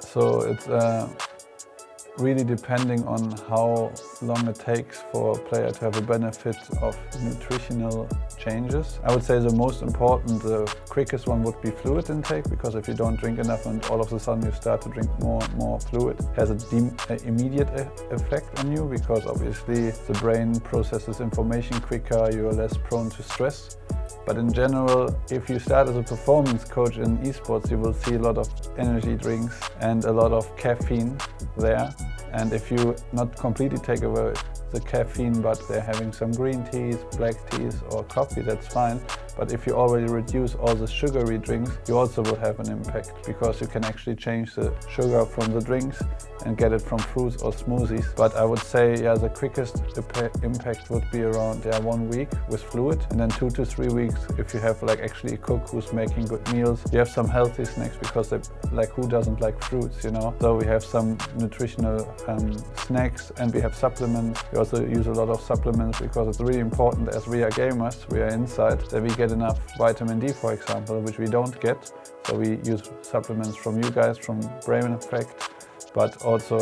So it's really depending on how long it takes for a player to have a benefit of nutritional changes. I would say the most important, the quickest one would be fluid intake, because if you don't drink enough and all of a sudden you start to drink more and more fluid, it has an immediate effect on you, because obviously the brain processes information quicker, you're less prone to stress. But in general, if you start as a performance coach in esports, you will see a lot of energy drinks and a lot of caffeine there. And if you not completely take away the caffeine, but they're having some green teas, black teas or coffee, that's fine. But if you already reduce all the sugary drinks, you also will have an impact, because you can actually change the sugar from the drinks and get it from fruits or smoothies. But I would say, the quickest impact would be around 1 week with fluid, and then 2 to 3 weeks if you have actually a cook who's making good meals. You have some healthy snacks, because who doesn't like fruits, you know? So we have some nutritional snacks, and we have supplements. We also use a lot of supplements, because it's really important, as we are gamers, we are inside, that we get enough vitamin D, for example, which we don't get. So we use supplements from you guys, from BRAINEFFECT, but also,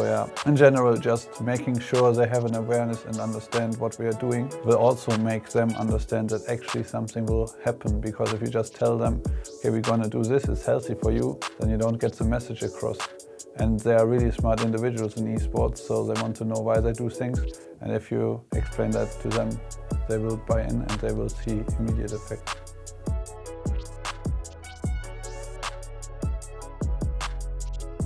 in general, just making sure they have an awareness and understand what we are doing will also make them understand that actually something will happen. Because if you just tell them, okay, we're gonna do this, it's healthy for you, then you don't get the message across. And they are really smart individuals in esports, so they want to know why they do things. And if you explain that to them, they will buy in and they will see immediate effect.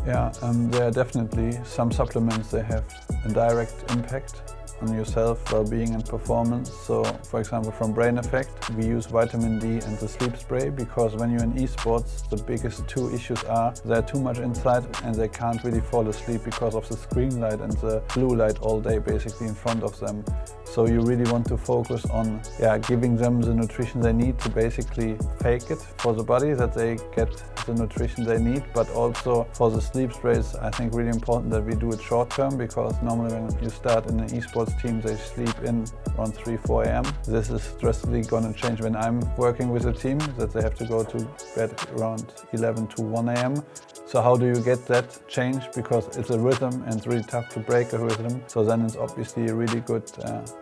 There are definitely some supplements, they have a direct impact on yourself, well-being and performance. So, for example, from BRAINEFFECT, we use vitamin D and the sleep spray, because when you're in esports, the biggest two issues are they're too much inside and they can't really fall asleep because of the screen light and the blue light all day basically in front of them. So you really want to focus on giving them the nutrition they need to basically fake it for the body, that they get the nutrition they need. But also for the sleep sprays, I think really important that we do it short term, because normally when you start in an esports team, they sleep in around 3-4 a.m. This is drastically going to change when I'm working with a team, that they have to go to bed around 11 to 1 a.m. So how do you get that change? Because it's a rhythm and it's really tough to break a rhythm. So then it's obviously a really good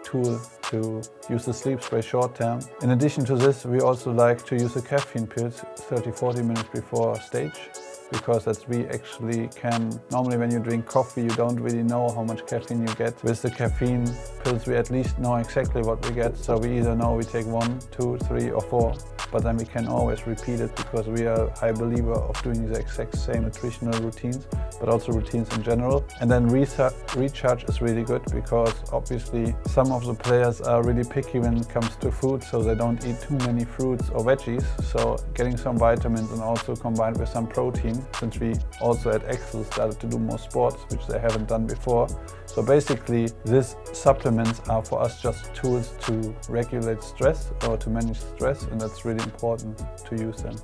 tool to use the sleep spray short term. In addition to this, we also like to use the caffeine pills 30-40 minutes before stage, because that's we actually can, normally when you drink coffee you don't really know how much caffeine you get. With the caffeine pills we at least know exactly what we get, so we either know we take 1, 2, 3 or 4, but then we can always repeat it, because we are a high believer of doing the exact same nutritional routines, but also routines in general. And then recharge is really good, because obviously some of the players are really picky when it comes to food, so they don't eat too many fruits or veggies. So getting some vitamins and also combined with some protein, since we also at Excel started to do more sports, which they haven't done before. So basically these supplements are for us just tools to regulate stress or to manage stress, and that's really important to use them.